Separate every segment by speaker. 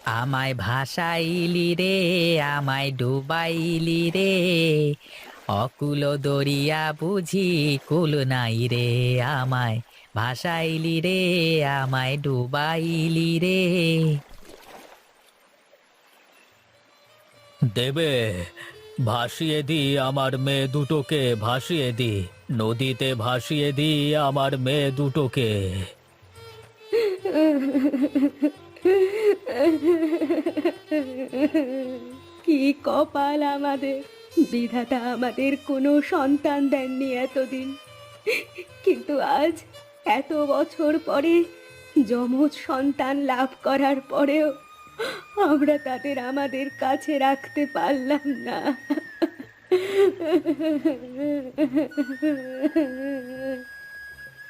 Speaker 1: আমায় ভাসাইলি রে, আমায় ডুবাইলি রে, অকুল দরিয়া বুঝি কুল নাই রে। আমায় ভাসাইলি রে, আমায় ডুবাইলি রে। দেবে, ভাসিয়ে দি আমার মেয়ে দুটোকে, ভাসিয়ে দি নদীতে, ভাসিয়ে দি আমার মেয়ে দুটোকে।
Speaker 2: কি কপাল আমাদের! বিধাতা আমাদের কোনো সন্তান দেননি এতদিন, কিন্তু আজ এত বছর পরে যমজ সন্তান লাভ করার পরেও আমরা তাদের আমাদের কাছে রাখতে পারলাম না।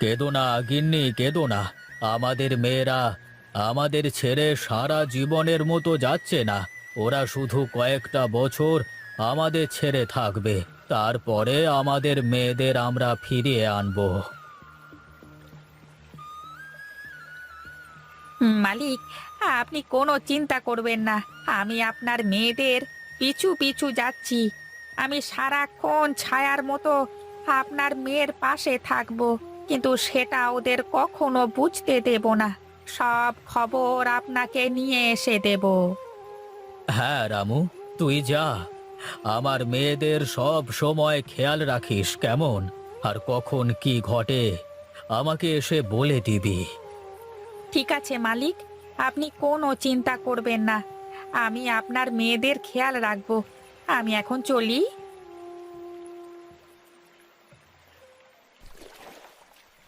Speaker 1: কেঁদো না গিন্নি, কেঁদো না। আমাদের মেয়েরা আমাদের ছেড়ে সারা জীবনের মতো যাচ্ছে না। ওরা শুধু কয়েকটা বছর আমাদের ছেড়ে থাকবে, তারপরে আমাদের মেয়েদের আমরা ফিরিয়ে আনবো। মালিক, আপনি কোনো চিন্তা করবেন না। আমি আপনার মেয়েদের পিছু পিছু যাচ্ছি। আমি সারাক্ষণ ছায়ার মতো আপনার মেয়ের পাশে থাকবো, কিন্তু সেটা ওদের কখনো বুঝতে দেব না। সব খবর আপনাকে নিয়ে এসে দেব। হ্যাঁ রামু, তুই যা। আমার মেয়েদের সব সময় খেয়াল রাখিস কেমন, আর কখন কি ঘটে আমাকে এসে বলে দিবি। ঠিক আছে মালিক, আপনি কোনো চিন্তা করবেন না। আমি আপনার মেয়েদের খেয়াল রাখবো। আমি এখন চলি।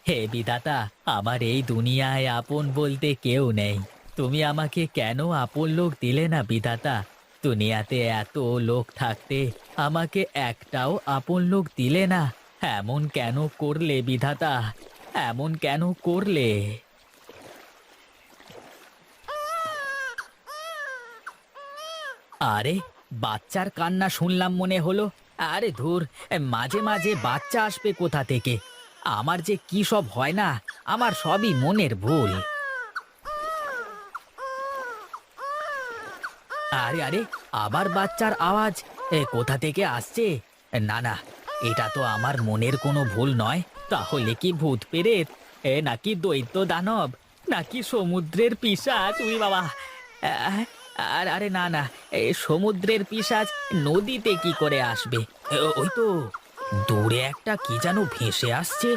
Speaker 1: হে বিধাতা, আমার এই দুনিয়ায় আপন বলতে কেউ নেই। তুমি আমাকে কেন আপন লোক দিলে না বিধাতা? দুনিয়াতে এত লোক থাকতে আমাকে একটাও আপন লোক দিলে না। এমন কেন করলে বিধাতা? এমন কেন করলে? আরে, বাচ্চার কান্না শুনলাম মনে হলো। আরে ধুর, মাঝে মাঝে বাচ্চা আসবে কোথা থেকে? আমার যে কি সব হয় না, আমার সবই মনের ভুল। আরে আরে, আবার বাচ্চার আওয়াজ কোথা থেকে আসছে? না না, এটা তো আমার মনের কোনো ভুল নয়। তাহলে কি ভূত পেরেত, নাকি দৈত্য দানব, নাকি সমুদ্রের পিশাচ? উই বাবা! আহ, আর আরে না না, সমুদ্রের পিশাচ নদীতে কি করে আসবে? ওই তো দূরে একটা কি যেন ভেসে আসছে।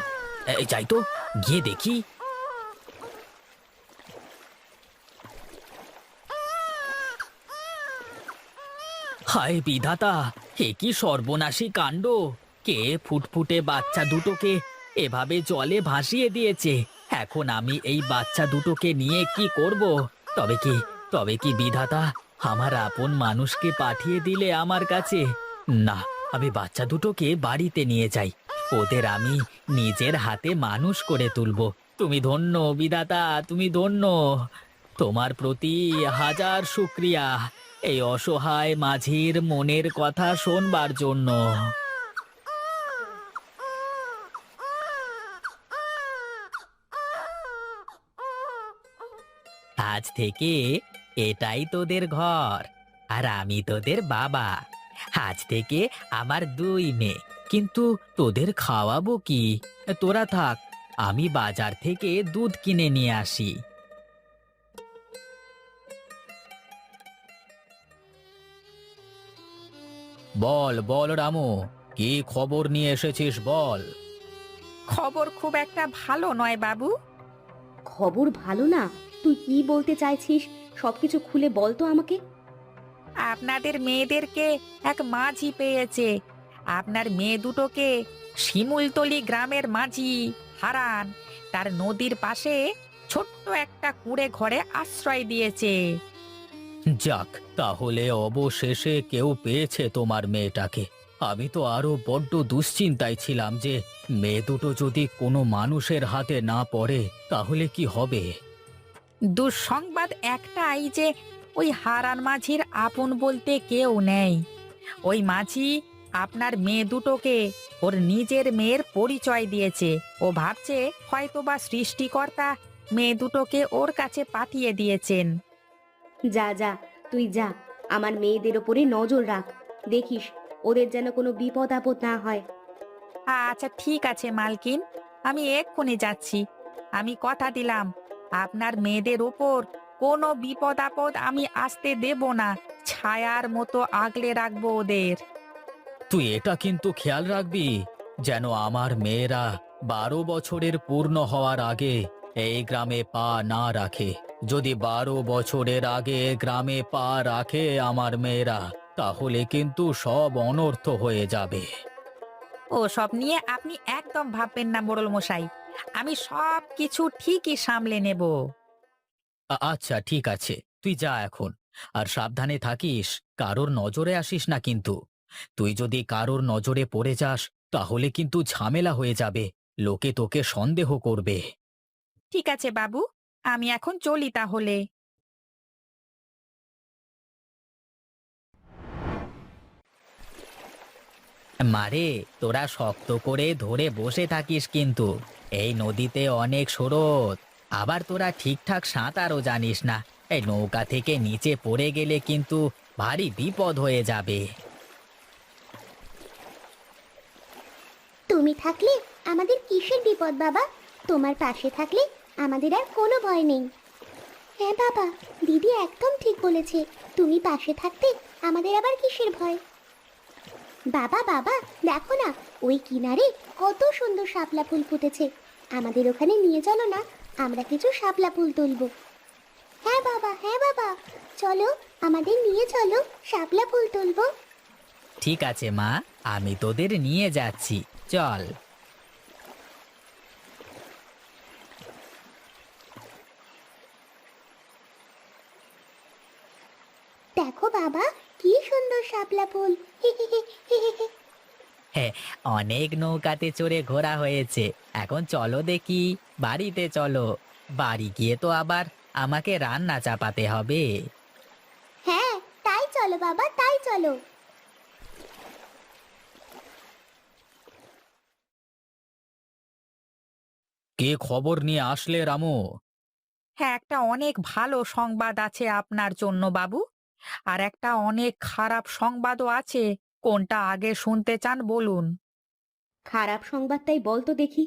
Speaker 1: যাই তো, গিয়ে দেখি। হায় বিধাতা, এ কি সর্বনাশী কাণ্ড! কে ফুটফুটে বাচ্চা দুটোকে এভাবে জলে ভাসিয়ে দিয়েছে? এখন আমি এই বাচ্চা দুটোকে নিয়ে কি করব? তবে কি, তবে কি বিধাতা আমার আপন মানুষকে পাঠিয়ে দিলে আমার কাছে? না, আমি বাচ্চা দুটোকে বাড়িতে নিয়ে যাই। ওদের আমি নিজের হাতে মানুষ করে তুলব। তুমি ধন্য বিধাতা, তুমি ধন্য। তোমার প্রতি হাজার শুক্রিয়া এই অসহায় মাঝির মনের কথা শোনবার জন্য। আজ থেকে এটাই তোদের ঘর, আর আমি তোদের বাবা। আজ থেকে আমার দুই মেয়ে, কিন্তু তোদের খাওয়াবো কি? তোরা থাক, আমি বাজার থেকে দুধ কিনে নিয়ে আসি। বল বল রামু, কি খবর নিয়ে এসেছিস বল। খবর খুব একটা ভালো নয় বাবু।
Speaker 2: খবর ভালো না? তুই কি বলতে চাইছিস? সবকিছু খুলে বল তো আমাকে।
Speaker 1: আপনাদের মেয়েদেরকে এক মাঝি পেয়েছে। আপনার মেয়ে দুটোকে শিমুলতলি গ্রামের মাঝি হারান তার নদীর পাশে ছোট্ট একটা কুঁড়ে ঘরে আশ্রয় দিয়েছে। যাক, তাহলে অবশেষে কেউ পেয়েছে তোমার মেয়েটাকে। আমি তো আরো বড্ড দুশ্চিন্তায় ছিলাম যে মেয়ে দুটো যদি কোনো মানুষের হাতে না পড়ে তাহলে কি হবে। দুঃসংবাদ একটাই যে ওই হারান মাঝির আপন বলতে কেউ নেই। ওই মাঝি আপনার মেয়ে দুটোকে ওর নিজের মেয়ের পরিচয় দিয়েছে। ও ভাবছে হয়তোবা সৃষ্টিকর্তা মেয়ে দুটোকে ওর কাছে পাঠিয়ে দিয়েছেন।
Speaker 2: যা যা, তুই যা, আমার মেয়েদের ওপরে নজর রাখ। দেখিস ওদের যেন কোনো বিপদ আপদ না হয়।
Speaker 1: আচ্ছা ঠিক আছে মালকিন, আমি এক্ষুনি যাচ্ছি। আমি কথা দিলাম আপনার মেয়েদের ওপর কোনো বিপদ আপদ আমি আসতে দেব না। ছায়ার মতো আগলে রাখবো ওদের।
Speaker 3: তুই এটা কিন্তু খেয়াল রাখবি যেন আমার মেয়েরা 12 বছরের পূর্ণ হওয়ার আগে এই গ্রামে পা না রাখে। যদি 12 বছরের আগে গ্রামে পা রাখে আমার মেয়েরা, তাহলে কিন্তু সব অনর্থ হয়ে যাবে।
Speaker 1: ও সব নিয়ে আপনি একদম ভাববেন না মোড়ল মশাই, আমি সব কিছু ঠিকই সামলে নেব।
Speaker 3: আচ্ছা ঠিক আছে, তুই যা এখন। আর সাবধানে থাকিস, কারোর নজরে আসিস না কিন্তু। তুই যদি কারোর নজরে পড়ে যাস তাহলে কিন্তু ঝামেলা হয়ে যাবে, লোকে তোকে সন্দেহ করবে।
Speaker 1: ঠিক আছে বাবু, আমি এখন চলি তাহলে।
Speaker 3: মারে, তোরা শক্ত করে ধরে বসে থাকিস কিন্তু। এই নদীতে অনেক স্রোত, আবার তোরা ঠিকঠাক সাঁতারও জানিস না। এই নৌকা থেকে নিচে পড়ে গেলে কিন্তু ভারী বিপদ হয়ে যাবে।
Speaker 4: তুমি থাকলে আমাদের কিসের বিপদ বাবা? তোমার পাশে থাকলে আমাদের আর কোনো ভয় নেই। হ্যাঁ বাবা, দিদি একদম ঠিক বলেছে। তুমি পাশে থাকতে আমাদের আবার কিসের ভয়? বাবা বাবা, দেখো না, ওই কিনারে কত সুন্দর শাপলা ফুল ফুটেছে। আমাদের ওখানে নিয়ে চলো না, আমরা কিছু শাপলা ফুল তুলবো। হ্যাঁ বাবা, হ্যাঁ বাবা, চলো, আমাদের নিয়ে চলো, শাপলা ফুল তুলবো।
Speaker 3: ঠিক আছে মা, আমি তোদের নিয়ে যাচ্ছি, চল।
Speaker 4: দেখো বাবা, কি সুন্দর শাপলা ফুল।
Speaker 3: হ্যাঁ, অনেক নৌকাতে চড়ে ঘোরা হয়েছে, এখন চলো দেখি বাড়িতে চলো। বাড়ি গিয়ে তো আবার আমাকে রান্না চাপাতে হবে।
Speaker 4: হ্যাঁ, তাই চলো বাবা, তাই চলো।
Speaker 3: কে খবর নিয়ে আসলে রামু?
Speaker 1: হ্যাঁ, একটা অনেক ভালো সংবাদ আছে আপনার জন্য বাবু, আর একটা অনেক খারাপ সংবাদও আছে। কোনটা আগে শুনতে চান বলুন?
Speaker 2: খারাপ সংবাদটাই বল তো দেখি।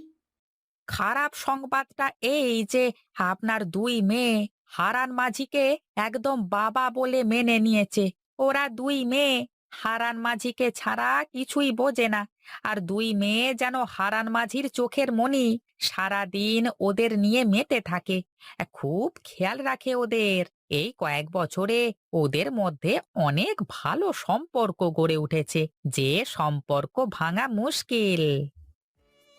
Speaker 1: খারাপ সংবাদটা এই যে আপনার দুই মেয়ে হারান মাঝিকে একদম বাবা বলে মেনে নিয়েছে। ওরা দুই মেয়ে হারান মাঝিকে ছাড়া কিছুই বোঝে না। আর দুই মেয়ে যেন হারান মাঝির চোখের মণি, সারাদিন ওদের নিয়ে মেতে থাকে, খুব খেয়াল রাখে ওদের। এই কয়েক বছরে ওদের মধ্যে অনেক ভালো সম্পর্ক গড়ে উঠেছে, যে সম্পর্ক ভাঙা মুশকিল।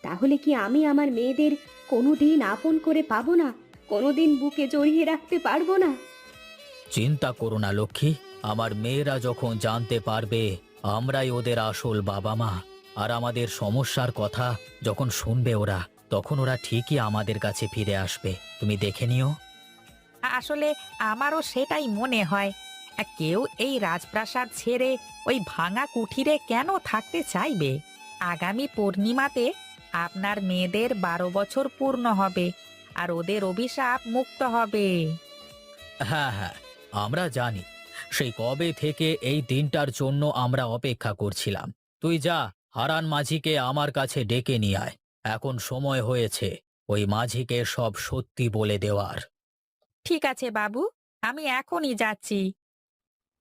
Speaker 2: তাহলে কি আমি আমার মেয়েদের কোনোদিন আপন করে পাবো না? কোনোদিন বুকে জড়িয়ে রাখতে পারবো না?
Speaker 3: চিন্তা করো না লক্ষ্মী, আমার মেয়েরা যখন জানতে পারবে আমরাই ওদের আসল বাবা মা, আর আমাদের সমস্যার কথা যখন শুনবে ওরা, তখন ওরা ঠিকই আমাদের কাছে ফিরে আসবে, তুমি দেখে নিও।
Speaker 1: আসলে আমারও সেটাই মনে হয়। কেউ এই রাজপ্রাসাদ ছেড়ে ওই ভাঙা কুঠিরে কেন থাকতে চাইবে? আগামী পূর্ণিমাতে আপনার মেয়েদের 12 বছর পূর্ণ হবে, আর ওদের অভিশাপ মুক্ত হবে।
Speaker 3: হ্যাঁ হ্যাঁ, আমরা জানি, সেই কবে থেকে এই দিনটার জন্য আমরা অপেক্ষা করছিলাম। তুই যা, হারান মাঝিকে আমার কাছে ডেকে নিয়ে আয়। এখন সময় হয়েছে ওই মাঝিকে সব সত্যি বলে দেওয়ার।
Speaker 1: ঠিক আছে বাবু, আমি এখনই যাচ্ছি।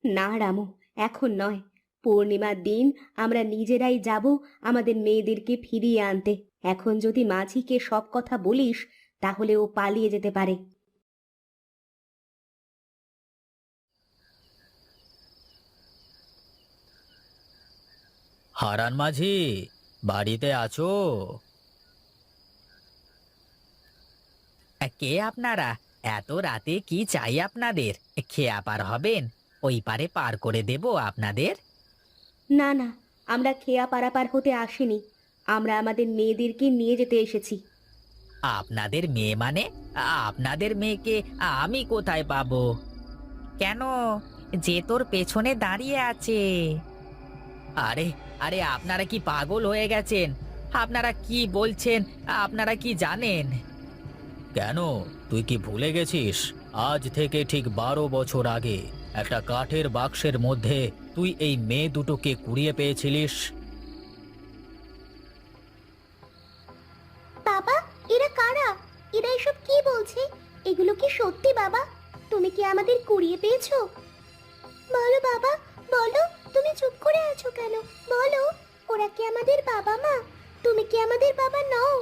Speaker 2: না রামু, এখন নয়। পূর্ণিমার দিন আমরা নিজেরাই যাব আমাদের মেয়েদেরকে ফিরিয়ে আনতে। এখন যদি মাঝিকে সব কথা বলিস, তাহলে ও পালিয়ে যেতে পারে।
Speaker 3: হারান মাঝি, বাড়িতে আছো?
Speaker 1: কে আপনারা? এত রাতে কি চাই আপনাদের? খেয়া পার হবেন? ওই পারে পার করে দেব আপনাদের।
Speaker 2: না না, আমরা খেয়া পারাপার হতে আসিনি। আমরা আমাদের মেয়েদেরকে নিয়ে যেতে এসেছি।
Speaker 1: আপনাদের মেয়ে মানে? আপনাদের মেয়েকে আমি কোথায় পাবো? কেন, যে তোর পেছনে দাঁড়িয়ে আছে। আরে আরে, আপনারা কি পাগল হয়ে গেছেন? আপনারা কি বলছেন? আপনারা কি জানেন?
Speaker 3: কেন, তুই কি ভুলে গেছিস? আজ থেকে ঠিক 12 বছর আগে একটা কাঠের বাক্সের মধ্যে তুই এই মেয়ে দুটোকে কুড়িয়ে পেয়েছিলিস।
Speaker 4: বাবা, এরা কারা? এরা এসব কি বলছে? এগুলো কি সত্যি বাবা? তুমি কি আমাদের কুড়িয়ে পেয়েছো? বলো বাবা, বলো। তুমি চুপ করে আছো কেন? বলো, ওরা কি আমাদের বাবা মা? তুমি কি আমাদের বাবা নও?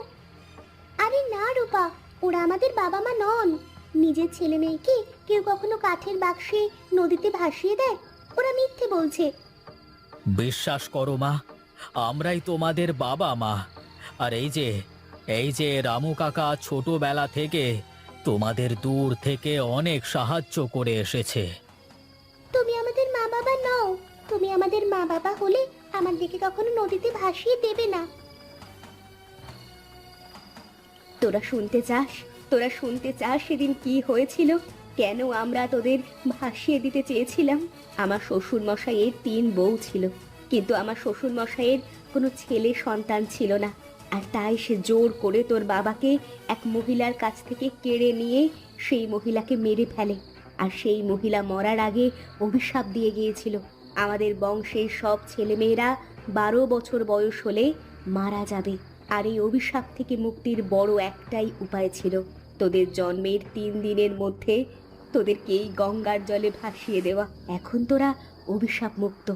Speaker 4: আরে না রূপা, ওরা আমাদের বাবা মা নন। নিজের ছেলে মেয়েকে কেউ কখনো কাঠের বাক্সে নদীতে ভাসিয়ে দেয়? ওরা মিথ্যে বলছে।
Speaker 3: বিশ্বাস করো মা, আমরাই তোমাদের বাবা মা। আর এই যে রামু কাকা ছোটবেলা থেকে তোমাদের দূর থেকে অনেক সাহায্য করে এসেছে।
Speaker 4: তুমি আমাদের মা বাবা নও। তুমি আমাদের মা বাবা হলে আমাদেরকে কখনো নদীতে ভাসিয়ে দেবে না।
Speaker 2: তোরা শুনতে চাস? তোরা শুনতে চাস সেদিন কি হয়েছিল? কেন আমরা তোদের ভাসিয়ে দিতে চেয়েছিলাম? আমার শ্বশুর মশাইয়ের 3 বউ ছিল, কিন্তু আমার শ্বশুর মশাইয়ের কোনো ছেলে সন্তান ছিল না। আর তাই সে জোর করে তোর বাবাকে এক মহিলার কাছ থেকে কেড়ে নিয়ে সেই মহিলাকে মেরে ফেলে। আর সেই মহিলা মরার আগে অভিশাপ দিয়ে গিয়েছিল, আমাদের বংশের সব ছেলেমেয়েরা 12 বছর বয়স হলে মারা যাবে। আর এই অভিশাপ থেকে মুক্তির বড় একটাই উপায় ছিল, তোদের জন্মের 3 দিনের মধ্যে তোদেরকে এই গঙ্গার জলে ভাসিয়ে দেওয়া। এখন তোরা অভিশাপ মুক্ত।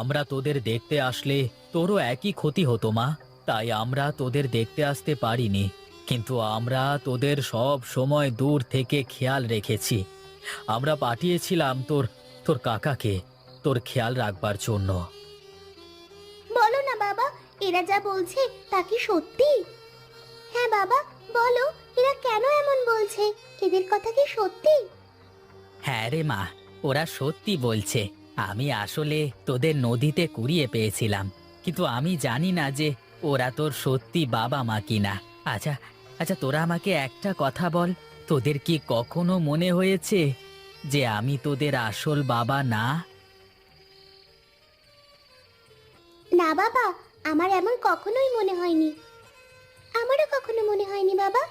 Speaker 3: আমরা তোদের দেখতে আসলে তোরও একই ক্ষতি হতো মা, তাই আমরা তোদের দেখতে আসতে পারিনি। কিন্তু আমরা তোদের সব সময় দূর থেকে খেয়াল রেখেছি। আমরা পাঠিয়েছিলাম তোর কাকাকে তোর খেয়াল রাখবার জন্য।
Speaker 4: বলো না বাবা, এরা যা বলছে তা কি সত্যি? হ্যাঁ বাবা, বলো, এরা কেন এমন বলছে? এদের কথা কি সত্যি?
Speaker 3: হ্যাঁ রে মা, ওরা সত্যি বলছে। আমি আসলে তোদের নদীতে কুড়িয়ে পেয়েছিলাম, কিন্তু আমি জানি না যে ওরা তোর সত্যি বাবা মা কিনা। আচ্ছা আচ্ছা, তোরা আমাকে একটা কথা বল, তোদের কি কখনো মনে হয়েছে যে আমি তোদের আসল বাবা না?
Speaker 4: না বাবা, আমার এমন কখনোই মনে হয়নি। আমারও কখনো মনে হয়নি বাবা।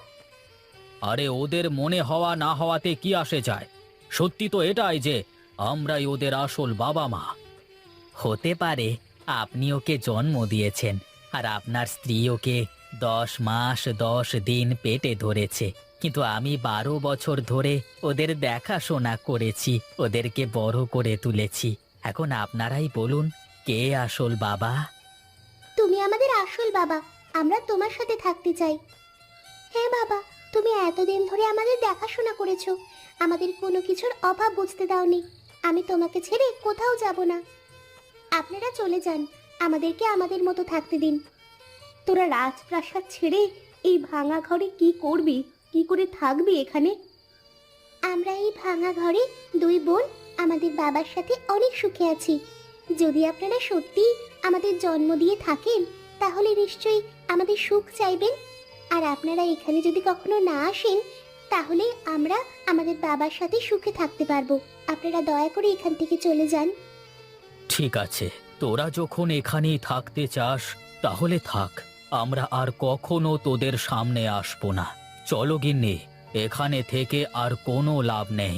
Speaker 3: আরে ওদের মনে হওয়া না হওয়াতে কি আসে যায়? সত্যি তো এটাই যে আমরাই ওদের আসল বাবা মা। হতে পারে আপনি ওকে জন্ম দিয়েছেন, আর আপনার স্ত্রী ওকে 10 মাস 10 দিন পেটে ধরেছে, কিন্তু আমি 12 বছর ধরে ওদের দেখাশোনা করেছি, ওদেরকে বড় করে তুলেছি। এখন আপনারাই বলুন, কে আসল বাবা?
Speaker 4: তুমি আমাদের আসল বাবা। আমরা তোমার সাথে থাকতে চাই। হ্যাঁ বাবা, তুমি এতদিন ধরে আমাদের দেখাশোনা করেছো, আমাদের কোনো কিছুর অভাব বুঝতে দাওনি। আমি তোমাকে ছেড়ে কোথাও যাব না। আপনারা চলে যান, আমাদেরকে আমাদের মতো থাকতে দিন।
Speaker 2: তোরা রাজপ্রাসাদ ছেড়ে এই ভাঙা ঘরে কি করবি? কি করে থাকবি এখানে?
Speaker 4: আমরা এই ভাঙা ঘরে 2 বোন আমাদের বাবার সাথে অনেক সুখে আছি। যদি আপনারা সত্যি আমাদের জন্ম দিয়ে থাকেন, তাহলে নিশ্চয়ই আমাদের সুখ চাইবেন। আর আপনারা এখানে যদি কখনো না আসেন, তাহলে আমরা আমাদের বাবার সাথে সুখে থাকতে পারবো। আপনারা দয়া করে এখান থেকে চলে যান।
Speaker 3: ঠিক আছে, তোরা যখন এখানেই থাকতে চাস তাহলে থাক, আমরা আর কখনো তোদের সামনে আসবো না। চলো গিন্নি, এখানে থেকে আর কোনো লাভ নেই।